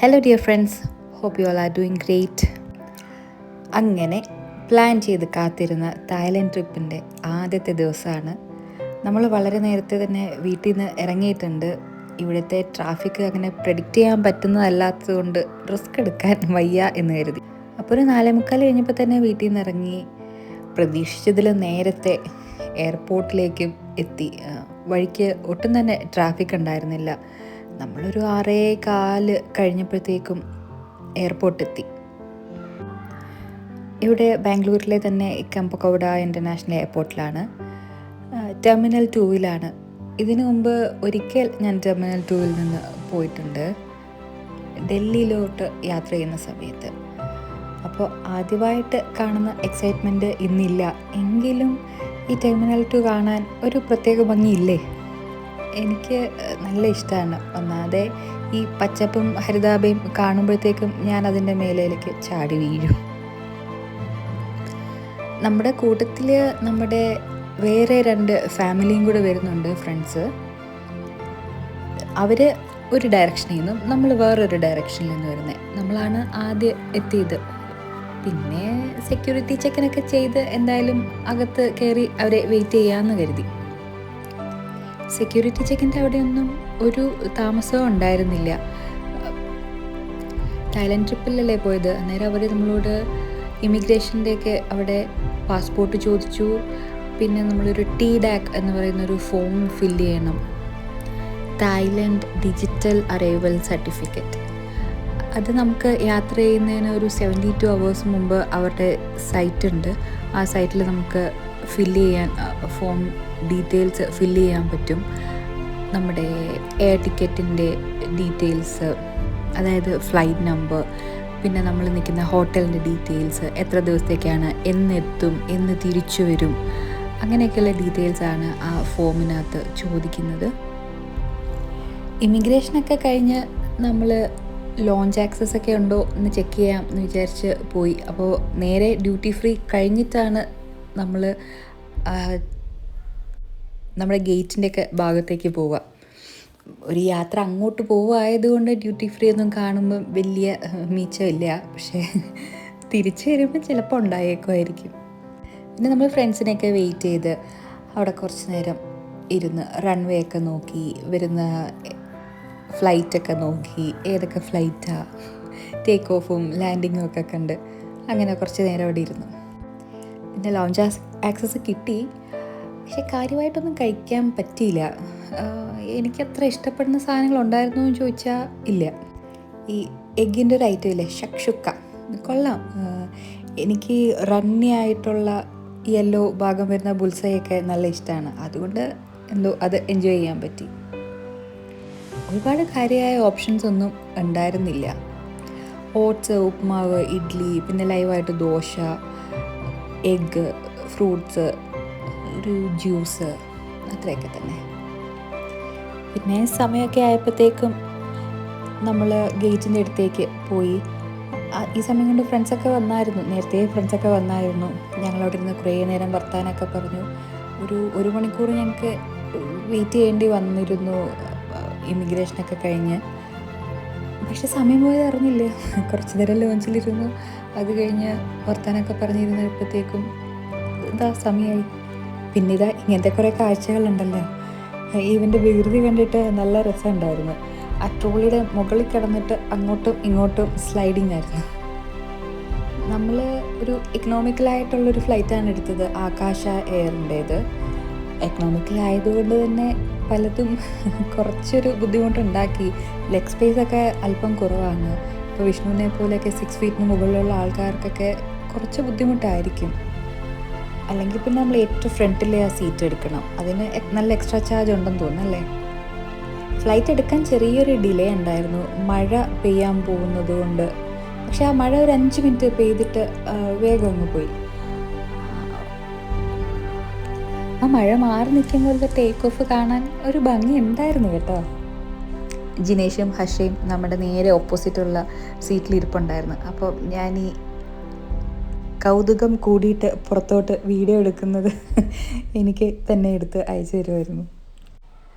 Hello dear friends, hope you all are doing great. അങ്ങനെ plan ചെയ്ത് കാത്തിരുന്ന Thailand ട്രിപ്പിൻ്റെ ആദ്യത്തെ ദിവസമാണ്. നമ്മൾ വളരെ നേരത്തെ തന്നെ വീട്ടിൽ നിന്ന് ഇറങ്ങിയിട്ടുണ്ട്. ഇവിടുത്തെ ട്രാഫിക് അങ്ങനെ പ്രെഡിക്റ്റ് ചെയ്യാൻ പറ്റുന്നതല്ലാത്തത് കൊണ്ട് റിസ്ക് എടുക്കാൻ വയ്യ എന്ന് കരുതി. അപ്പോൾ ഒരു 4:45 കഴിഞ്ഞപ്പോൾ തന്നെ വീട്ടിൽ നിന്ന് ഇറങ്ങി. പ്രതീക്ഷിച്ചതിൽ നേരത്തെ എയർപോർട്ടിലേക്കും എത്തി. വഴിക്ക് ഒട്ടും തന്നെ ട്രാഫിക് ഉണ്ടായിരുന്നില്ല. നമ്മളൊരു 6:15 കഴിഞ്ഞപ്പോഴത്തേക്കും എയർപോർട്ടെത്തി. ഇവിടെ ബാംഗ്ലൂരിലെ തന്നെ കമ്പക്കൗഡ ഇൻ്റർനാഷണൽ എയർപോർട്ടിലാണ്. ടെർമിനൽ 2-ലാണ്. ഇതിനു മുമ്പ് ഒരിക്കൽ ഞാൻ ടെർമിനൽ 2-ൽ നിന്ന് പോയിട്ടുണ്ട്, ഡൽഹിയിലോട്ട് യാത്ര ചെയ്യുന്ന സമയത്ത്. അപ്പോൾ ആദ്യമായിട്ട് കാണുന്ന എക്സൈറ്റ്മെൻറ്റ് ഇന്നില്ല. എങ്കിലും ഈ ടെർമിനൽ 2 കാണാൻ ഒരു പ്രത്യേക ഭംഗിയില്ലേ? എനിക്ക് നല്ല ഇഷ്ടമാണ്. ഒന്നാതെ ഈ പച്ചപ്പും ഹരിതാഭയും കാണുമ്പോഴത്തേക്കും ഞാൻ അതിൻ്റെ മേലേക്ക് ചാടി വീഴും. നമ്മുടെ കൂട്ടത്തിൽ നമ്മുടെ വേറെ 2 ഫാമിലിയും കൂടെ വരുന്നുണ്ട്, ഫ്രണ്ട്സ്. അവർ ഒരു ഡയറക്ഷനിൽ നിന്നും നമ്മൾ വേറൊരു ഡയറക്ഷനിൽ നിന്ന് വരുന്നത്. നമ്മളാണ് ആദ്യം എത്തിയത്. പിന്നെ സെക്യൂരിറ്റി ചെക്കിനൊക്കെ ചെയ്ത് എന്തായാലും അകത്ത് കയറി അവരെ വെയിറ്റ് ചെയ്യാമെന്ന് കരുതി. സെക്യൂരിറ്റി ചെക്കിൻ്റെ അവിടെയൊന്നും ഒരു താമസവും ഉണ്ടായിരുന്നില്ല. തായ്ലൻഡ് ട്രിപ്പിലല്ലേ പോയത്, അന്നേരം അവർ നമ്മളോട് ഇമിഗ്രേഷൻ്റെയൊക്കെ അവിടെ പാസ്പോർട്ട് ചോദിച്ചു. പിന്നെ നമ്മളൊരു TDAC എന്ന് പറയുന്നൊരു ഫോം ഫില്ല് ചെയ്യണം, തായ്ലൻഡ് ഡിജിറ്റൽ അറൈവൽ സർട്ടിഫിക്കറ്റ്. അത് നമുക്ക് യാത്ര ചെയ്യുന്നതിന് ഒരു 72 hours മുമ്പ് അവരുടെ സൈറ്റ് ഉണ്ട്. ആ സൈറ്റിൽ നമുക്ക് ഫില്ല് ചെയ്യാൻ, ഫോം ഡീറ്റെയിൽസ് ഫില്ല് ചെയ്യാൻ പറ്റും. നമ്മുടെ എയർ ടിക്കറ്റിൻ്റെ ഡീറ്റെയിൽസ്, അതായത് ഫ്ലൈറ്റ് നമ്പർ, പിന്നെ നമ്മൾ നിൽക്കുന്ന ഹോട്ടലിൻ്റെ ഡീറ്റെയിൽസ്, എത്ര ദിവസത്തേക്കാണ്, എന്നെത്തും, എന്ന് തിരിച്ചു വരും, അങ്ങനെയൊക്കെയുള്ള ഡീറ്റെയിൽസാണ് ആ ഫോമിനകത്ത് ചോദിക്കുന്നത്. ഇമിഗ്രേഷനൊക്കെ കഴിഞ്ഞ് നമ്മൾ ലോഞ്ച് ആക്സസ് ഒക്കെ ഉണ്ടോ എന്ന് ചെക്ക് ചെയ്യാം എന്ന് വിചാരിച്ച് പോയി. അപ്പോൾ നേരെ ഡ്യൂട്ടി ഫ്രീ കഴിഞ്ഞിട്ടാണ് നമ്മൾ നമ്മുടെ ഗേറ്റിൻ്റെയൊക്കെ ഭാഗത്തേക്ക് പോവുക. ഒരു യാത്ര അങ്ങോട്ട് പോവുകയായതുകൊണ്ട് ഡ്യൂട്ടി ഫ്രീ ഒന്നും കാണുമ്പം വലിയ മീച്ചമില്ല. പക്ഷേ തിരിച്ചു വരുമ്പോൾ ചിലപ്പോൾ ഉണ്ടായേക്കുമായിരിക്കും. പിന്നെ നമ്മൾ ഫ്രണ്ട്സിനെയൊക്കെ വെയിറ്റ് ചെയ്ത് അവിടെ കുറച്ച് നേരം ഇരുന്ന് റൺവേ ഒക്കെ നോക്കി, വരുന്ന ഫ്ലൈറ്റൊക്കെ നോക്കി, ഏതൊക്കെ ഫ്ലൈറ്റാണ്, ടേക്ക് ഓഫും ലാൻഡിങ്ങും ഒക്കെ കണ്ട് അങ്ങനെ കുറച്ച് നേരം അവിടെ ഇരുന്നു. പിന്നെ ലോഞ്ച് ആക്സസ് കിട്ടി. പക്ഷെ കാര്യമായിട്ടൊന്നും കഴിക്കാൻ പറ്റിയില്ല. എനിക്കത്ര ഇഷ്ടപ്പെടുന്ന സാധനങ്ങൾ ഉണ്ടായിരുന്നു എന്ന് ചോദിച്ചാൽ ഇല്ല. ഈ എഗ്ഗിൻ്റെ ഒരു ഐറ്റം ഇല്ലേ, ഷക്ഷുക്ക, കൊള്ളാം. എനിക്ക് റണ്ണി ആയിട്ടുള്ള യെല്ലോ ഭാഗം വരുന്ന ബുൾസൈയൊക്കെ നല്ല ഇഷ്ടമാണ്. അതുകൊണ്ട് എന്തോ അത് എൻജോയ് ചെയ്യാൻ പറ്റി. ഒരുപാട് കാര്യമായ ഓപ്ഷൻസ് ഒന്നും ഉണ്ടായിരുന്നില്ല. ഓട്സ്, ഉപ്മാവ്, ഇഡ്ഡലി, പിന്നെ ലൈവായിട്ട് ദോശ, എഗ്ഗ്, ഫ്രൂട്ട്സ്, ഒരു ജ്യൂസ്, അത്രയൊക്കെ തന്നെ. പിന്നെ സമയമൊക്കെ ആയപ്പോഴത്തേക്കും നമ്മൾ ഗേറ്റിൻ്റെ അടുത്തേക്ക് പോയി. ഈ സമയം കൊണ്ട് ഫ്രണ്ട്സൊക്കെ വന്നായിരുന്നു, നേരത്തെ ഫ്രണ്ട്സൊക്കെ വന്നായിരുന്നു. ഞങ്ങളവിടെ ഇരുന്ന് കുറേ നേരം വർത്താനമൊക്കെ പറഞ്ഞു. ഒരു മണിക്കൂർ ഞങ്ങൾക്ക് വെയിറ്റ് ചെയ്യേണ്ടി വന്നിരുന്നു ഇമിഗ്രേഷനൊക്കെ കഴിഞ്ഞ്. പക്ഷെ സമയം പോയത് അറിഞ്ഞില്ല. കുറച്ച് നേരം ലോഞ്ചിലിരുന്നു. അത് കഴിഞ്ഞ് വർത്താനമൊക്കെ പറഞ്ഞിരുന്നപ്പോഴത്തേക്കും ഇതാ സമയമായി. പിന്നെ ഇങ്ങനത്തെ കുറേ കാഴ്ചകളുണ്ടല്ലോ. ഇവൻ്റെ വികൃതി കണ്ടിട്ട് നല്ല രസമുണ്ടായിരുന്നു. ആ ട്രോളിയുടെ മുകളിൽ കിടന്നിട്ട് അങ്ങോട്ടും ഇങ്ങോട്ടും സ്ലൈഡിങ് ആയിരുന്നു. നമ്മൾ ഒരു എക്കണോമിക്കലായിട്ടുള്ളൊരു ഫ്ലൈറ്റാണ് എടുത്തത്, ആകാശ എയറിൻ്റേത്. എക്കണോമിക്കലായതുകൊണ്ട് തന്നെ പലതും കുറച്ചൊരു ബുദ്ധിമുട്ടുണ്ടാക്കി. ലെഗ് സ്പേസ് ഒക്കെ അല്പം കുറവാണ്. ഇപ്പോൾ വിഷ്ണുവിനെ പോലെയൊക്കെ 6 feet മുകളിലുള്ള ആൾക്കാർക്കൊക്കെ കുറച്ച് ബുദ്ധിമുട്ടായിരിക്കും. അല്ലെങ്കിൽ പിന്നെ നമ്മൾ ഏറ്റവും ഫ്രണ്ടിലെ ആ സീറ്റ് എടുക്കണം. അതിന് നല്ല എക്സ്ട്രാ ചാർജ് ഉണ്ടെന്ന് തോന്നുന്നല്ലേ. ഫ്ലൈറ്റ് എടുക്കാൻ ചെറിയൊരു ഡിലേ ഉണ്ടായിരുന്നു, മഴ പെയ്യാൻ പോകുന്നത് കൊണ്ട്. പക്ഷെ ആ മഴ ഒരു 5 minute പെയ്തിട്ട് വേഗം അങ്ങ് പോയി. ആ മഴ മാറി നിൽക്കുമ്പോഴത്തെ ടേക്ക് ഓഫ് കാണാൻ ഒരു ഭംഗി ഉണ്ടായിരുന്നു കേട്ടോ. ജിനേഷും ഹർഷയും നമ്മുടെ നേരെ ഓപ്പോസിറ്റുള്ള സീറ്റിലിരിപ്പുണ്ടായിരുന്നു. അപ്പോൾ ഞാൻ ഈ കൗതുകം കൂടിയിട്ട് പുറത്തോട്ട് വീഡിയോ എടുക്കുന്നത് എനിക്ക് തന്നെ എടുത്ത് അയച്ചു തരുമായിരുന്നു.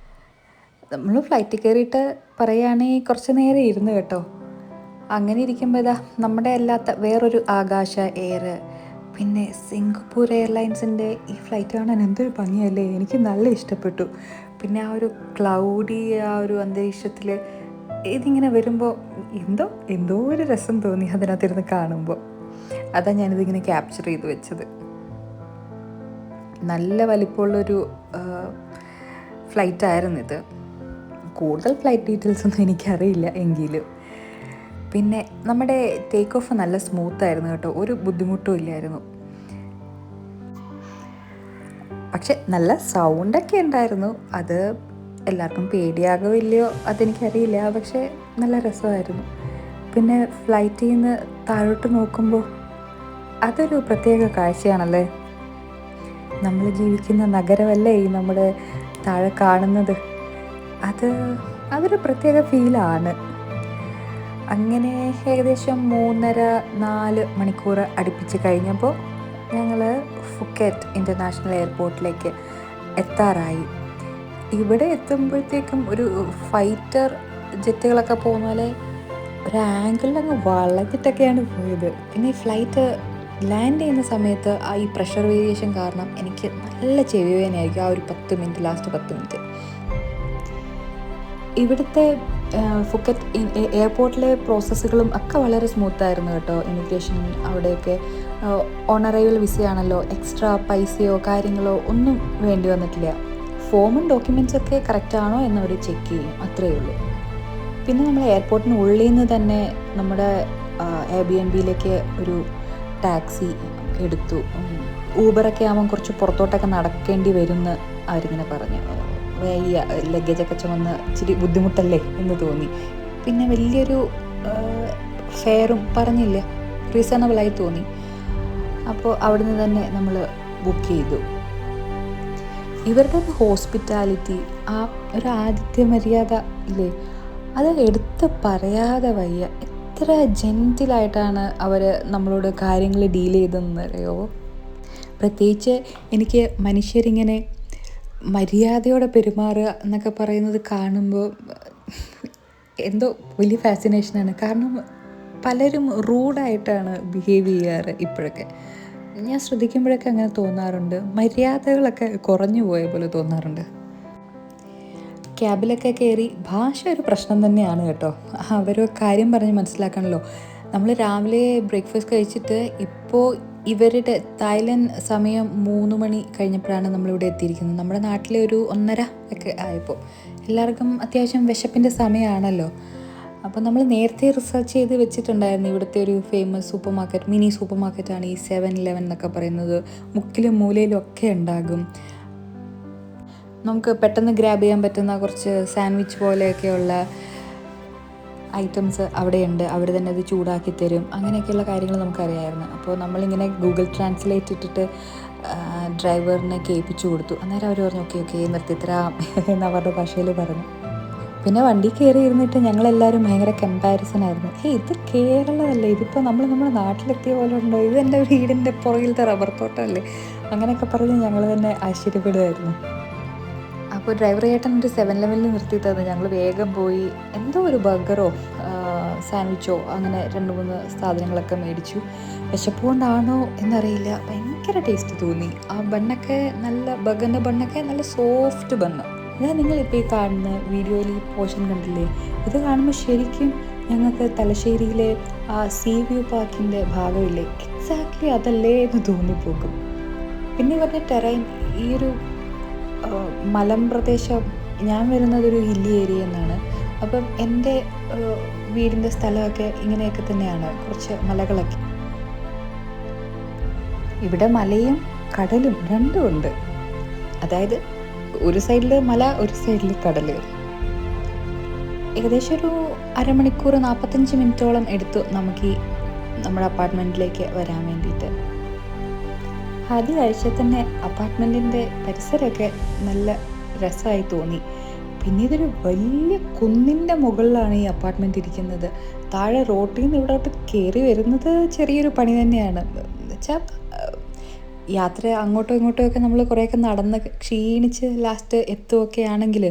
നമ്മൾ ഫ്ലൈറ്റിൽ കയറിയിട്ട് പറയുകയാണെങ്കിൽ കുറച്ച് നേരം ഇരുന്ന് കേട്ടോ. അങ്ങനെ ഇരിക്കുമ്പോൾ ഇതാ നമ്മുടെ അല്ലാത്ത വേറൊരു ആകാശ എയർ, പിന്നെ സിംഗപ്പൂർ എയർലൈൻസിൻ്റെ ഈ ഫ്ലൈറ്റ് കാണാൻ എന്തൊരു ഭംഗിയല്ലേ, എനിക്ക് നല്ല ഇഷ്ടപ്പെട്ടു. പിന്നെ ആ ഒരു ക്ലൗഡി ആ ഒരു അന്തരീക്ഷത്തിൽ ഇതിങ്ങനെ വരുമ്പോൾ എന്തോ ഒരു രസം തോന്നി അതിനകത്തിരുന്ന് കാണുമ്പോൾ. അതാണ് ഞാനിതിങ്ങനെ ക്യാപ്ചർ ചെയ്ത് വെച്ചത്. നല്ല വലിപ്പമുള്ളൊരു ഫ്ലൈറ്റായിരുന്നു ഇത്. കൂടുതൽ ഫ്ലൈറ്റ് ഡീറ്റെയിൽസ് ഒന്നും എനിക്കറിയില്ല എങ്കിലും. പിന്നെ നമ്മുടെ ടേക്ക് ഓഫ് നല്ല സ്മൂത്തായിരുന്നു കേട്ടോ, ഒരു ബുദ്ധിമുട്ടും ഇല്ലായിരുന്നു. പക്ഷെ നല്ല സൗണ്ടൊക്കെ ഉണ്ടായിരുന്നു. അത് എല്ലാവർക്കും പേടിയാകോ ഇല്ലയോ അതെനിക്കറിയില്ല, പക്ഷേ നല്ല രസമായിരുന്നു. പിന്നെ ഫ്ലൈറ്റിൽ നിന്ന് താഴോട്ട് നോക്കുമ്പോൾ അതൊരു പ്രത്യേക കാഴ്ചയാണല്ലേ. നമ്മൾ ജീവിക്കുന്ന നഗരമല്ലേ ഈ നമ്മുടെ താഴെ കാണുന്നത്. അതൊരു പ്രത്യേക ഫീലാണ്. അങ്ങനെ ഏകദേശം 3.5-4 മണിക്കൂർ അടുപ്പിച്ച് കഴിഞ്ഞപ്പോൾ ഞങ്ങൾ ഫുക്കറ്റ് ഇൻ്റർനാഷണൽ എയർപോർട്ടിലേക്ക് എത്താറായി. ഇവിടെ എത്തുമ്പോഴത്തേക്കും ഒരു ഫൈറ്റർ ജെറ്റുകളൊക്കെ പോകുന്ന പോലെ ഒരു ആംഗിളിലങ്ങ് വളഞ്ഞിട്ടൊക്കെയാണ് പോയത്. പിന്നെ ഈ ഫ്ലൈറ്റ് ലാൻഡ് ചെയ്യുന്ന സമയത്ത് ഈ പ്രഷർ വേരിയേഷൻ കാരണം എനിക്ക് നല്ല ചെവി വേദനയായിരിക്കും ആ ഒരു 10 മിനിറ്റ്, ലാസ്റ്റ് 10 മിനിറ്റ്. ഇവിടുത്തെ ഫുക്കറ്റ് എയർപോർട്ടിലെ പ്രോസസ്സുകളും ഒക്കെ വളരെ സ്മൂത്തായിരുന്നു കേട്ടോ. ഇമിഗ്രേഷൻ അവിടെയൊക്കെ ഓൺ അറൈവൽ വിസയാണല്ലോ, എക്സ്ട്രാ പൈസയോ കാര്യങ്ങളോ ഒന്നും വേണ്ടി വന്നിട്ടില്ല. ഫോമും ഡോക്യുമെൻറ്റ്സൊക്കെ കറക്റ്റാണോ എന്നവർ ചെക്ക് ചെയ്യും, അത്രയേ ഉള്ളൂ. പിന്നെ നമ്മൾ എയർപോർട്ടിന് ഉള്ളിൽ നിന്ന് തന്നെ നമ്മുടെ എയർബിഎൻബിയിലേക്ക് ഒരു ടാക്സി എടുത്തു. ഊബറൊക്കെ ആകുമ്പം കുറച്ച് പുറത്തോട്ടൊക്കെ നടക്കേണ്ടി വരുമെന്ന് അവരിങ്ങനെ പറഞ്ഞു. വയ്യ, ലഗേജൊക്കെ ചുമന്ന് ഇച്ചിരി ബുദ്ധിമുട്ടല്ലേ എന്ന് തോന്നി. പിന്നെ വലിയൊരു ഫെയറും പറഞ്ഞില്ല, റീസണബിളായി തോന്നി. അപ്പോൾ അവിടുന്ന് തന്നെ നമ്മൾ ബുക്ക് ചെയ്തു. ഇവരുടെ ഹോസ്പിറ്റാലിറ്റി, ആ ഒരു ആതിഥ്യ മര്യാദ ഇല്ലേ, അത് എടുത്ത് പറയാതെ വയ്യ. എത്ര ജെൻറ്റിലായിട്ടാണ് അവർ നമ്മളോട് കാര്യങ്ങൾ ഡീൽ ചെയ്തതെന്നറിയോ. പ്രത്യേകിച്ച് എനിക്ക് മനുഷ്യരിങ്ങനെ മര്യാദയോടെ പെരുമാറുക എന്നൊക്കെ പറയുന്നത് കാണുമ്പോൾ എന്തോ വലിയ ഫാസിനേഷനാണ്. കാരണം പലരും റൂഡായിട്ടാണ് ബിഹേവ് ചെയ്യാറ് ഇപ്പോഴൊക്കെ. ഞാൻ ശ്രദ്ധിക്കുമ്പോഴൊക്കെ അങ്ങനെ തോന്നാറുണ്ട്. മര്യാദകളൊക്കെ കുറഞ്ഞു പോയ പോലെ തോന്നാറുണ്ട്. ക്യാബിലൊക്കെ കയറി ഭാഷ ഒരു പ്രശ്നം തന്നെയാണ് കേട്ടോ. അവരോ കാര്യം പറഞ്ഞ് മനസ്സിലാക്കണമല്ലോ. നമ്മൾ രാവിലെ ബ്രേക്ക്ഫാസ്റ്റ് കഴിച്ചിട്ട് ഇപ്പോൾ ഇവരുടെ തായ്ലൻഡ് സമയം 3 മണി കഴിഞ്ഞപ്പോഴാണ് നമ്മളിവിടെ എത്തിയിരിക്കുന്നത്. നമ്മുടെ നാട്ടിലെ ഒരു 1:30 ഒക്കെ ആയപ്പോൾ എല്ലാവർക്കും അത്യാവശ്യം വിശപ്പിൻ്റെ സമയമാണല്ലോ. അപ്പോൾ നമ്മൾ നേരത്തെ റിസർച്ച് ചെയ്ത് വെച്ചിട്ടുണ്ടായിരുന്നു. ഇവിടുത്തെ ഒരു famous supermarket, mini super മാർക്കറ്റാണ് ഈ 7-Eleven എന്നൊക്കെ പറയുന്നത്. മുക്കിലും മൂലയിലും ഒക്കെ ഉണ്ടാകും. നമുക്ക് പെട്ടെന്ന് ഗ്രാബ് ചെയ്യാൻ പറ്റുന്ന കുറച്ച് സാൻഡ്വിച്ച് പോലെയൊക്കെയുള്ള ഐറ്റംസ് അവിടെയുണ്ട്. അവർ തന്നെ അത് ചൂടാക്കി തരും. അങ്ങനെയൊക്കെയുള്ള കാര്യങ്ങൾ നമുക്കറിയാമായിരുന്നു. അപ്പോൾ നമ്മളിങ്ങനെ ഗൂഗിൾ ട്രാൻസ്ലേറ്റ് ഇട്ടിട്ട് ഡ്രൈവറിനെ കേൾപ്പിച്ചു കൊടുത്തു. അന്നേരം അവർ പറഞ്ഞു ഓക്കെ നിർത്തിത്തരാം എന്ന് അവരുടെ ഭാഷയിൽ പറഞ്ഞു. പിന്നെ വണ്ടി കയറി ഇരുന്നിട്ട് ഞങ്ങളെല്ലാവരും ഭയങ്കര കമ്പാരിസൺ ആയിരുന്നു. ഇത് കേരളമല്ലേ, ഇതിപ്പോൾ നമ്മുടെ നാട്ടിലെത്തിയ പോലെ ഉണ്ടോ, ഇത് എൻ്റെ വീടിൻ്റെ പുറകിലത്തെ റബ്ബർ തോട്ടമല്ലേ, അങ്ങനെയൊക്കെ പറഞ്ഞ് ഞങ്ങൾ തന്നെ ആശ്ചര്യപ്പെടുമായിരുന്നു. അപ്പോൾ ഡ്രൈവർ ചേട്ടൻ ഒരു 7-Eleven നിർത്തി തന്നു. ഞങ്ങൾ വേഗം പോയി എന്തോ ഒരു ബർഗറോ സാൻഡ്വിച്ചോ അങ്ങനെ 2-3 സാധനങ്ങളൊക്കെ മേടിച്ചു. വിശപ്പുകൊണ്ടാണോ എന്നറിയില്ല, ഭയങ്കര ടേസ്റ്റ് തോന്നി. ആ ബണ്ണൊക്കെ നല്ല, ബർഗറിൻ്റെ ബണ്ണൊക്കെ നല്ല സോഫ്റ്റ് ബണ്ണ്. ഞാൻ നിങ്ങളിപ്പോൾ ഈ കാണുന്ന വീഡിയോയിൽ ഈ പോർഷൻ കണ്ടില്ലേ, ഇത് കാണുമ്പോൾ ശരിക്കും ഞങ്ങൾക്ക് തലശ്ശേരിയിലെ ആ സീ വ്യൂ പാർക്കിൻ്റെ ഭാഗമില്ലേ, എക്സാക്ട്ലി അതല്ലേ എന്ന് തോന്നിപ്പോകും. പിന്നെ ഇവരുടെ ടെറൈൻ, ഈ ഒരു മലമ്പ്രദേശം, ഞാൻ വരുന്നതൊരു ഹില്ലി ഏരിയ എന്നാണ്. അപ്പം എൻ്റെ വീടിൻ്റെ സ്ഥലമൊക്കെ ഇങ്ങനെയൊക്കെ തന്നെയാണ്, കുറച്ച് മലകളൊക്കെ. ഇവിടെ മലയും കടലും രണ്ടും ഉണ്ട്. അതായത് ഒരു സൈഡിൽ മല, ഒരു സൈഡിൽ കടൽ. ഏകദേശം ഒരു 1/2 മണിക്കൂർ 45 മിനിറ്റോളം എടുത്തു നമുക്ക് ഈ നമ്മുടെ അപ്പാർട്ട്മെൻറ്റിലേക്ക് വരാൻ വേണ്ടിയിട്ട്. ആദ്യ ആഴ്ച തന്നെ അപ്പാർട്ട്മെൻറ്റിൻ്റെ പരിസരമൊക്കെ നല്ല രസമായി തോന്നി. പിന്നെ ഇതൊരു വലിയ കുന്നിൻ്റെ മുകളിലാണ് ഈ അപ്പാർട്ട്മെൻറ്റ് ഇരിക്കുന്നത്. താഴെ റോട്ടിൽ നിന്ന് ഇവിടോട്ട് കയറി വരുന്നത് ചെറിയൊരു പണി തന്നെയാണ്. എന്നുവെച്ചാൽ യാത്ര അങ്ങോട്ടും ഇങ്ങോട്ടും ഒക്കെ നമ്മൾ കുറേയൊക്കെ നടന്ന് ക്ഷീണിച്ച് ലാസ്റ്റ് എത്തുകയൊക്കെ ആണെങ്കിൽ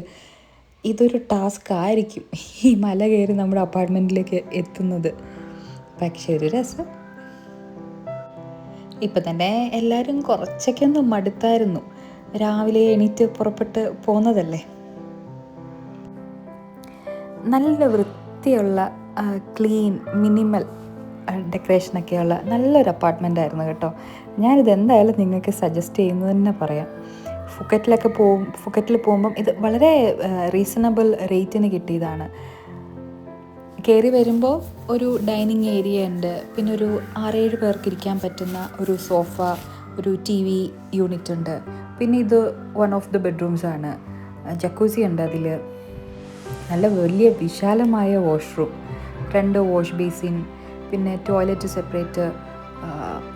ഇതൊരു ടാസ്ക് ആയിരിക്കും ഈ മല കയറി നമ്മുടെ അപ്പാർട്ട്മെൻറ്റിലേക്ക് എത്തുന്നത്. പക്ഷെ ഒരു രസം. ഇപ്പം തന്നെ എല്ലാവരും കുറച്ചൊക്കെ ഒന്ന് മടുത്തായിരുന്നു. രാവിലെ എണീറ്റ് പുറപ്പെട്ട് പോകുന്നതല്ലേ. നല്ല വൃത്തിയുള്ള ക്ലീൻ മിനിമൽ ഡെക്കറേഷനൊക്കെയുള്ള നല്ലൊരു അപ്പാർട്ട്മെൻ്റ് ആയിരുന്നു കേട്ടോ. ഞാനിത് എന്തായാലും നിങ്ങൾക്ക് സജസ്റ്റ് ചെയ്യുന്നത് തന്നെ പറയാം. ഫുക്കറ്റിൽ പോകുമ്പം ഇത് വളരെ റീസണബിൾ റേറ്റിന് കിട്ടിയതാണ്. കയറി വരുമ്പോൾ ഒരു ഡൈനിങ് ഏരിയ ഉണ്ട്, പിന്നെ ഒരു 6-7 പേർക്ക് ഇരിക്കാൻ പറ്റുന്ന ഒരു സോഫ, ഒരു TV യൂണിറ്റ് ഉണ്ട്. പിന്നെ ഇത് വൺ ഓഫ് ദി ബെഡ്റൂംസ് ആണ്. ജക്കൂസി ഉണ്ട് അതിൽ. നല്ല വലിയ വിശാലമായ വാഷ്റൂം, 2 വാഷ് ബേസിൻ, പിന്നെ toilet separate,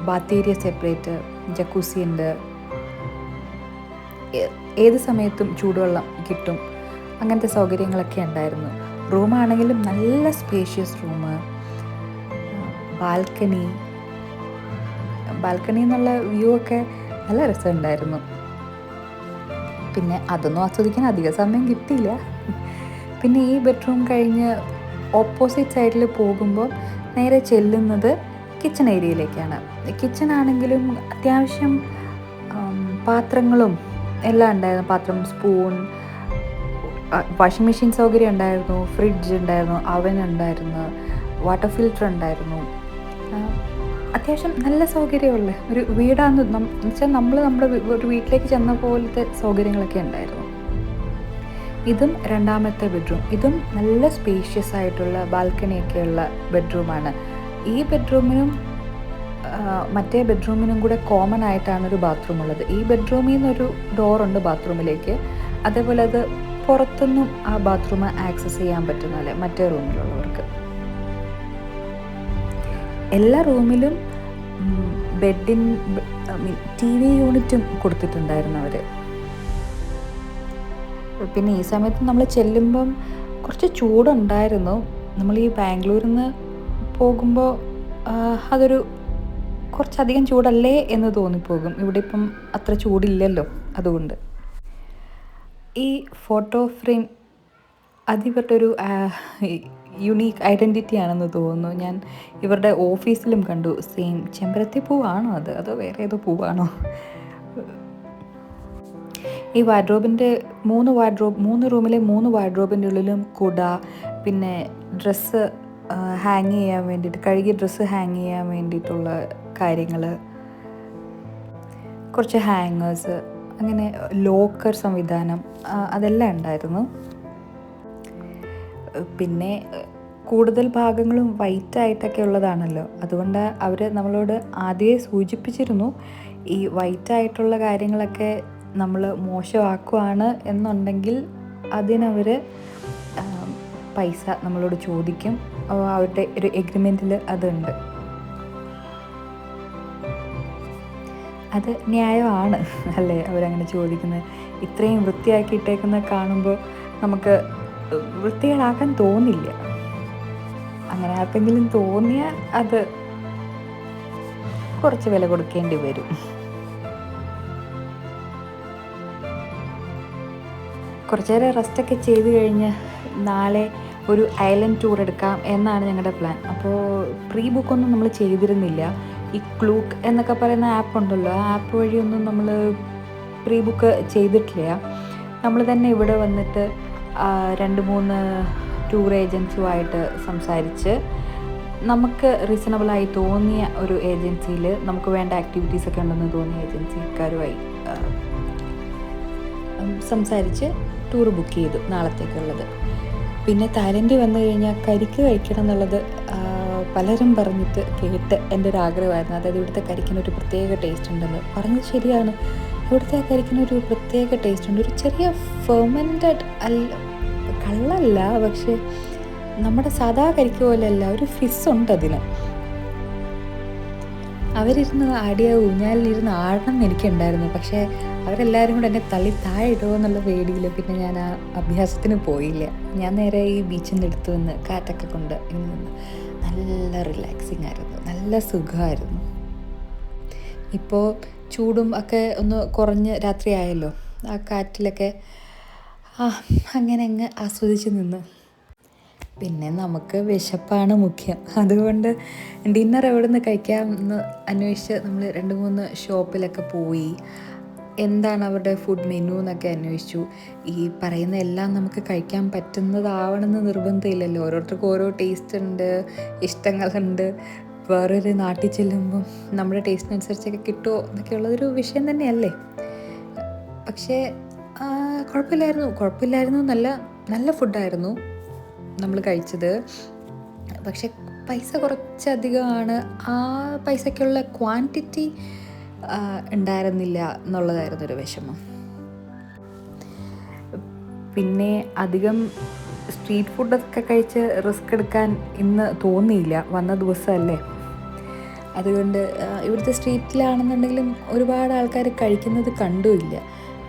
Baat area separate, jacuzzi ഉണ്ട്. ഏത് സമയത്തും ചൂടുവെള്ളം കിട്ടും. അങ്ങനത്തെ സൗകര്യങ്ങളൊക്കെ ഉണ്ടായിരുന്നു. റൂമാണെങ്കിലും നല്ല സ്പേഷ്യസ് റൂം, ബാൽക്കണി എന്നുള്ള വ്യൂ ഒക്കെ നല്ല രസമുണ്ടായിരുന്നു. പിന്നെ അതൊന്നും ആസ്വദിക്കാൻ അധിക സമയം കിട്ടിയില്ല. പിന്നെ ഈ ബെഡ്റൂം കഴിഞ്ഞ് ഓപ്പോസിറ്റ് സൈഡിൽ പോകുമ്പോൾ നേരെ ചെല്ലുന്നത് കിച്ചൺ ഏരിയയിലേക്കാണ്. കിച്ചൺ ആണെങ്കിലും അത്യാവശ്യം പാത്രങ്ങളും എല്ലാം ഉണ്ടായിരുന്നു. പാത്രം, സ്പൂൺ, വാഷിംഗ് മെഷീൻ സൗകര്യം ഉണ്ടായിരുന്നു, ഫ്രിഡ്ജ് ഉണ്ടായിരുന്നു, അവൻ ഉണ്ടായിരുന്നു, വാട്ടർ ഫിൽറ്റർ ഉണ്ടായിരുന്നു. അത്യാവശ്യം നല്ല സൗകര്യമുള്ള ഒരു വീടാണെന്ന് വെച്ചാൽ നമ്മുടെ ഒരു വീട്ടിലേക്ക് ചെന്ന പോലത്തെ സൗകര്യങ്ങളൊക്കെ ഉണ്ടായിരുന്നു. ഇതും രണ്ടാമത്തെ ബെഡ്റൂം. ഇതും നല്ല സ്പേഷ്യസ് ആയിട്ടുള്ള ബാൽക്കണിയൊക്കെയുള്ള ബെഡ്റൂമാണ്. ഈ ബെഡ്റൂമിനും മറ്റേ ബെഡ്റൂമിനും കൂടെ കോമൺ ആയിട്ടാണ് ഒരു ബാത്റൂം ഉള്ളത്. ഈ ബെഡ്റൂമിൽ നിന്നൊരു ഡോറുണ്ട് ബാത്റൂമിലേക്ക്. അതേപോലെ അത് പുറത്തൊന്നും ആ ബാത്റൂം ആക്സസ് ചെയ്യാൻ പറ്റുന്നില്ല മറ്റേ റൂമിലുള്ളവർക്ക്. എല്ലാ റൂമിലും TV യൂണിറ്റും കൊടുത്തിട്ടുണ്ടായിരുന്നു അവർ. പിന്നെ ഈ സമയത്ത് നമ്മൾ ചെല്ലുമ്പം കുറച്ച് ചൂടുണ്ടായിരുന്നു. നമ്മൾ ഈ ബാംഗ്ലൂരിൽ നിന്ന് പോകുമ്പോൾ അതൊരു കുറച്ചധികം ചൂടല്ലേ എന്ന് തോന്നിപ്പോകും. ഇവിടെ ഇപ്പം അത്ര ചൂടില്ലല്ലോ. അതുകൊണ്ട് ഈ ഫോട്ടോ ഫ്രെയിം അതിവരുടെ ഒരു യുണീക്ക് ഐഡൻറ്റിറ്റി ആണെന്ന് തോന്നുന്നു. ഞാൻ ഇവരുടെ ഓഫീസിലും കണ്ടു. സെയിം ചെമ്പരത്തി പൂവാണോ അതോ വേറെ ഏതോ പൂവാണോ? ഈ വാർഡ്രോബിൻ്റെ 3 റൂമിലെ 3 വാർഡ്രോബിൻ്റെ ഉള്ളിലും കുട, പിന്നെ ഡ്രസ്സ് ഹാങ് ചെയ്യാൻ വേണ്ടിയിട്ട്, കഴുകിയ ഡ്രസ്സ് ഹാങ് ചെയ്യാൻ വേണ്ടിയിട്ടുള്ള കാര്യങ്ങൾ, കുറച്ച് ഹാങ്ങേഴ്സ്, അങ്ങനെ ലോക്കർ സംവിധാനം, അതെല്ലാം ഉണ്ടായിരുന്നു. പിന്നെ കൂടുതൽ ഭാഗങ്ങളും വൈറ്റായിട്ടൊക്കെ ഉള്ളതാണല്ലോ. അതുകൊണ്ട് അവർ നമ്മളോട് ആദ്യമേ സൂചിപ്പിച്ചിരുന്നു, ഈ വൈറ്റായിട്ടുള്ള കാര്യങ്ങളൊക്കെ നമ്മൾ മോശമാക്കുവാണ് എന്നുണ്ടെങ്കിൽ അതിനവർ പൈസ നമ്മളോട് ചോദിക്കും. അവരുടെ ഒരു എഗ്രിമെൻറ്റിൽ അതുണ്ട്. അത് ന്യായമാണ് അല്ലേ അവരങ്ങനെ ചോദിക്കുന്നത്. ഇത്രയും വൃത്തിയാക്കിയിട്ടേക്കുന്നത് കാണുമ്പോൾ നമുക്ക് വൃത്തികേടാക്കാൻ തോന്നില്ല. അങ്ങനെ ആർക്കെങ്കിലും തോന്നിയാൽ അത് കുറച്ച് വില കൊടുക്കേണ്ടി വരും. കുറച്ച് നേരം റെസ്റ്റൊക്കെ ചെയ്ത് കഴിഞ്ഞ് നാളെ ഒരു ഐലൻഡ് ടൂർ എടുക്കാം എന്നാണ് ഞങ്ങളുടെ പ്ലാൻ. അപ്പോൾ പ്രീ ബുക്കൊന്നും നമ്മൾ ചെയ്തിരുന്നില്ല. ഈ ക്ലൂക്ക് എന്നൊക്കെ പറയുന്ന ആപ്പ് ഉണ്ടല്ലോ, ആ ആപ്പ് വഴിയൊന്നും നമ്മൾ പ്രീ ബുക്ക് ചെയ്തിട്ടില്ല. നമ്മൾ തന്നെ ഇവിടെ വന്നിട്ട് 2-3 ടൂർ ഏജൻസുമായിട്ട് സംസാരിച്ച് നമുക്ക് റീസണബിളായി തോന്നിയ ഒരു ഏജൻസിയിൽ, നമുക്ക് വേണ്ട ആക്ടിവിറ്റീസൊക്കെ ഉണ്ടെന്ന് തോന്നിയ ഏജൻസിക്കാരുമായി സംസാരിച്ച് ടൂർ ബുക്ക് ചെയ്തു നാളത്തേക്കുള്ളത്. പിന്നെ തായ്ലൻഡ് വന്നു കഴിഞ്ഞാൽ കരിക്ക് കഴിക്കണം എന്നുള്ളത് പലരും പറഞ്ഞിട്ട് കേട്ട് എൻ്റെ ഒരു ആഗ്രഹമായിരുന്നു. അതായത് ഇവിടുത്തെ കരിക്കിനൊരു പ്രത്യേക ടേസ്റ്റ് ഉണ്ടെന്ന്. പറഞ്ഞത് ശരിയാണ്. ഇവിടുത്തെ കരിക്കിനൊരു പ്രത്യേക ടേസ്റ്റ് ഉണ്ട്. ഒരു ചെറിയ ഫെർമെൻറ്റഡ് കള്ളല്ല, പക്ഷേ നമ്മുടെ സാധാ കരിക്ക് പോലെയല്ല, ഒരു ഫിസ്സുണ്ട് അതിന്. അവരിരുന്ന് ഊഞ്ഞാലിരുന്ന് ആടണം എന്ന് എനിക്കുണ്ടായിരുന്നു. പക്ഷേ അവരെല്ലാവരും കൂടെ എന്നെ തള്ളി താഴെ ഇടുമോ എന്നുള്ള പേടിയിൽ പിന്നെ ഞാൻ ആ അഭ്യാസത്തിന് പോയില്ല. ഞാൻ നേരെ ഈ ബീച്ചിൻ്റെ അടുത്ത് നിന്ന് കാറ്റൊക്കെ കൊണ്ട് നിന്ന് നല്ല റിലാക്സിങ് ആയിരുന്നു, നല്ല സുഖമായിരുന്നു. ഇപ്പോൾ ചൂടും ഒക്കെ ഒന്ന് കുറഞ്ഞ് രാത്രിയായല്ലോ. ആ കാറ്റിലൊക്കെ ആ അങ്ങനെ അങ്ങ് ആസ്വദിച്ച് നിന്ന്. പിന്നെ നമുക്ക് വിശപ്പാണ് മുഖ്യം. അതുകൊണ്ട് ഡിന്നർ എവിടെ നിന്ന് കഴിക്കാം എന്ന് അന്വേഷിച്ച് നമ്മൾ 2-3 ഷോപ്പിലൊക്കെ പോയി. എന്താണ് അവരുടെ ഫുഡ് മെനു എന്നൊക്കെ അന്വേഷിച്ചു. ഈ പറയുന്ന എല്ലാം നമുക്ക് കഴിക്കാൻ പറ്റുന്നതാവണമെന്ന് നിർബന്ധമില്ലല്ലോ. ഓരോരുത്തർക്കും ഓരോ ടേസ്റ്റ് ഉണ്ട്, ഇഷ്ടങ്ങളുണ്ട്. വേറൊരു നാട്ടിൽ ചെല്ലുമ്പം നമ്മുടെ ടേസ്റ്റിനനുസരിച്ചൊക്കെ കിട്ടുമോ എന്നൊക്കെ ഉള്ളതൊരു വിഷയം തന്നെയല്ലേ. പക്ഷേ കുഴപ്പമില്ലായിരുന്നു. നല്ല നല്ല ഫുഡായിരുന്നു നമ്മൾ കഴിച്ചത്. പക്ഷെ പൈസ കുറച്ചധികമാണ്. ആ പൈസയ്ക്കുള്ള ക്വാണ്ടിറ്റി ഉണ്ടായിരുന്നില്ല എന്നുള്ളതായിരുന്നൊരു വിഷമം. പിന്നെ അധികം സ്ട്രീറ്റ് ഫുഡൊക്കെ കഴിച്ച് റിസ്ക് എടുക്കാൻ ഇന്ന് തോന്നിയില്ല, വന്ന ദിവസമല്ലേ. അതുകൊണ്ട് ഇവിടുത്തെ സ്ട്രീറ്റിലാണെന്നുണ്ടെങ്കിലും ഒരുപാട് ആൾക്കാർ കഴിക്കുന്നത് കണ്ടുമില്ല.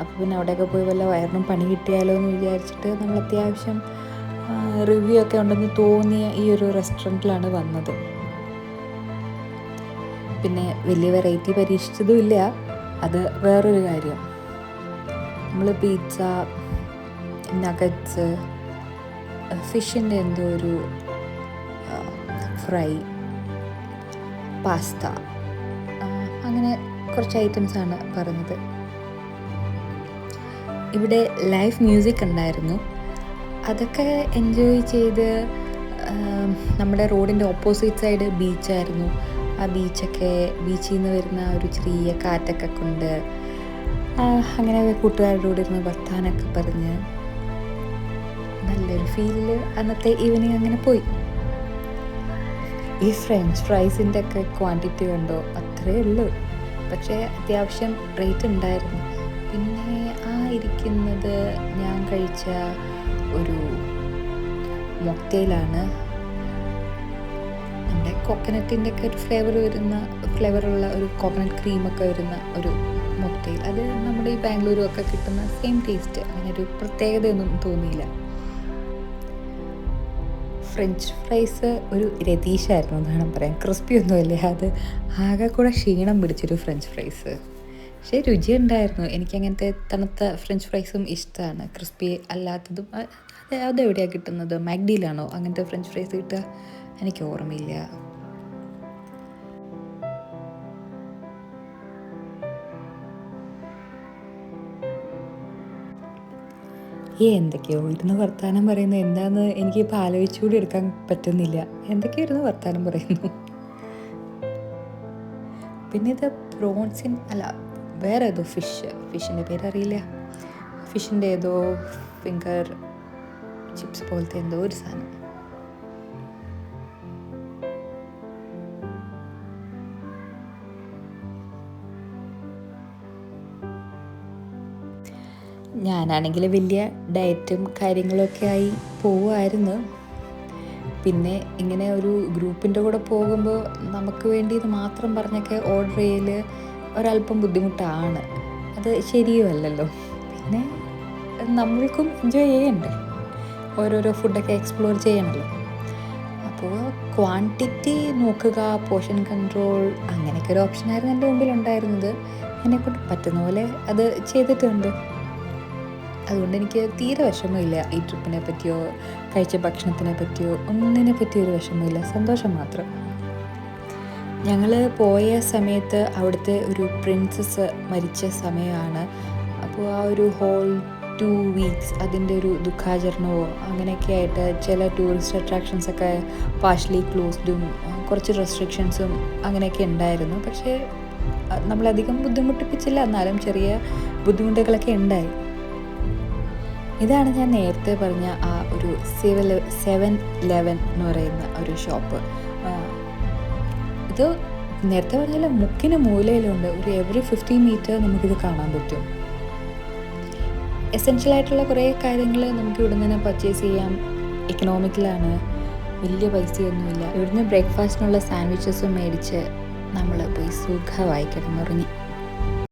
അപ്പോൾ പിന്നെ അവിടെയൊക്കെ പോയി വല്ല വയറിനും പണി കിട്ടിയാലോ എന്ന് വിചാരിച്ചിട്ട് നമ്മൾ അത്യാവശ്യം റിവ്യൂ ഒക്കെ ഉണ്ടെന്ന് തോന്നിയ ഈ ഒരു റെസ്റ്റോറൻറ്റിലാണ് വന്നത്. പിന്നെ വലിയ വെറൈറ്റി പരീക്ഷിച്ചതും ഇല്ല, അത് വേറൊരു കാര്യം. നമ്മൾ പിസ്സ, നഗറ്റ്സ്, ഫിഷിൻ്റെ എന്തോ ഒരു ഫ്രൈ, പാസ്ത, അങ്ങനെ കുറച്ച് ഐറ്റംസാണ് പറഞ്ഞത്. ഇവിടെ ലൈവ് മ്യൂസിക് ഉണ്ടായിരുന്നു. അതൊക്കെ എൻജോയ് ചെയ്ത് നമ്മുടെ റോഡിൻ്റെ ഓപ്പോസിറ്റ് സൈഡ് ബീച്ചായിരുന്നു. ആ ബീച്ചിൽ നിന്ന് വരുന്ന ഒരു ചെറിയ കാറ്റൊക്കെ കൊണ്ട് അങ്ങനെ കൂട്ടുകാരുടെ കൂടെ ഇരുന്ന് വർത്താനൊക്കെ പറഞ്ഞ് നല്ലൊരു ഫീലിൽ അന്നത്തെ ഈവനിങ് അങ്ങനെ പോയി. ഈ ഫ്രഞ്ച് ഫ്രൈസിൻ്റെ ഒക്കെ ക്വാണ്ടിറ്റി കണ്ടോ, അത്രയേ ഉള്ളൂ. പക്ഷേ അത്യാവശ്യം റേറ്റ് ഉണ്ടായിരുന്നു. പിന്നെ ഇരിക്കുന്നത് ഞാൻ കഴിച്ച ഒരു മോക്ടെയിലാണ്. നമ്മുടെ കോക്കനട്ടിൻ്റെ ഒക്കെ ഒരു ഫ്ലേവറുള്ള ഒരു കോക്കനട്ട് ക്രീമൊക്കെ വരുന്ന ഒരു മോക്ടെയിൽ. അത് നമ്മുടെ ഈ ബാംഗ്ലൂരുമൊക്കെ കിട്ടുന്ന സെയിം ടേസ്റ്റ്, അങ്ങനെ ഒരു പ്രത്യേകതയൊന്നും തോന്നിയില്ല. ഫ്രഞ്ച് ഫ്രൈസ് ഒരു രതീഷായിരുന്നു എന്ന് വേണം പറയാൻ. ക്രിസ്പി ഒന്നുമല്ലേ, അത് ആകെ കൂടെ ക്ഷീണം പിടിച്ചൊരു ഫ്രഞ്ച് ഫ്രൈസ്. പക്ഷേ രുചിയുണ്ടായിരുന്നു. എനിക്കങ്ങനത്തെ തണുത്ത ഫ്രഞ്ച് ഫ്രൈസും ഇഷ്ടമാണ്. ക്രിസ്പി അല്ലാത്തതും. അതെവിടെയാണ് കിട്ടുന്നത്? മാക്ഡിയിലാണോ അങ്ങനത്തെ ഫ്രഞ്ച് ഫ്രൈസ് കിട്ടുക? എനിക്ക് ഓർമ്മയില്ല. എന്തൊക്കെയോ ഇരുന്ന് വർത്താനം പറയുന്നത് എന്താണെന്ന് എനിക്കിപ്പോൾ ആലോചിച്ചുകൂടി എടുക്കാൻ പറ്റുന്നില്ല. എന്തൊക്കെയോ ഇരുന്ന് വർത്താനം പറയുന്നു. പിന്നെ ഇത് വേറെ ഏതോ ഫിഷിൻ്റെ പേരറിയില്ല. ഫിഷിൻ്റെ ഏതോ ഫിംഗർ ചിപ്സ് പോലത്തെ എന്തോ ഒരു സാധനം. ഞാനാണെങ്കിൽ വലിയ ഡയറ്റും കാര്യങ്ങളൊക്കെ ആയി പോവുമായിരുന്നു. പിന്നെ ഇങ്ങനെ ഒരു ഗ്രൂപ്പിൻ്റെ കൂടെ പോകുമ്പോൾ നമുക്ക് വേണ്ടി ഇത് മാത്രം പറഞ്ഞൊക്കെ ഓർഡർ ചെയ്യൽ ഒരല്പം ബുദ്ധിമുട്ടാണ്. അത് ശരിയുമല്ലല്ലോ. പിന്നെ നമ്മൾക്കും എൻജോയ് ചെയ്യണ്ടേ, ഓരോരോ ഫുഡൊക്കെ എക്സ്പ്ലോർ ചെയ്യണമല്ലോ. അപ്പോൾ ക്വാണ്ടിറ്റി നോക്കുക, പോർഷൻ കൺട്രോൾ, അങ്ങനെയൊക്കെ ഒരു ഓപ്ഷനായിരുന്നു എൻ്റെ മുമ്പിൽ ഉണ്ടായിരുന്നത്. എന്നെക്കൊണ്ട് പറ്റുന്ന പോലെ അത് ചെയ്തിട്ടുണ്ട്. അതുകൊണ്ട് എനിക്ക് തീരെ വിഷമമില്ല. ഈ ട്രിപ്പിനെ പറ്റിയോ കഴിച്ച ഭക്ഷണത്തിനെ പറ്റിയോ ഒന്നിനെ പറ്റിയോ ഒരു വിഷമമില്ല, സന്തോഷം മാത്രം. ഞങ്ങൾ പോയ സമയത്ത് അവിടുത്തെ ഒരു പ്രിൻസസ് മരിച്ച സമയമാണ്. അപ്പോൾ ആ ഒരു ഹോൾ 2 weeks അതിൻ്റെ ഒരു ദുഃഖാചരണമോ അങ്ങനെയൊക്കെ ആയിട്ട് ചില ടൂറിസ്റ്റ് അട്രാക്ഷൻസൊക്കെ പാർഷ്യലി ക്ലോസ്ഡും കുറച്ച് റെസ്ട്രിക്ഷൻസും അങ്ങനെയൊക്കെ ഉണ്ടായിരുന്നു. പക്ഷേ നമ്മളധികം ബുദ്ധിമുട്ടിപ്പിച്ചില്ല, എന്നാലും ചെറിയ ബുദ്ധിമുട്ടുകളൊക്കെ ഉണ്ടായി. ഇതാണ് ഞാൻ നേരത്തെ പറഞ്ഞ ആ ഒരു 7-Eleven എന്ന് പറയുന്ന ഒരു ഷോപ്പ്. ഇത് നേരത്തെ പറഞ്ഞാൽ മുക്കിന് മൂലയിലുണ്ട്. ഒരു എവറി 50 meter നമുക്കിത് കാണാൻ പറ്റും. എസെൻഷ്യലായിട്ടുള്ള കുറേ കാര്യങ്ങൾ നമുക്ക് ഇവിടെ നിന്ന് പർച്ചേസ് ചെയ്യാം. എക്കണോമിക്കലാണ്, വലിയ പൈസയൊന്നുമില്ല. ഇവിടുന്ന് ബ്രേക്ക്ഫാസ്റ്റിനുള്ള സാൻഡ്വിച്ചസും മേടിച്ച് നമ്മൾ പോയി സുഖമായി കിടന്നുറങ്ങി.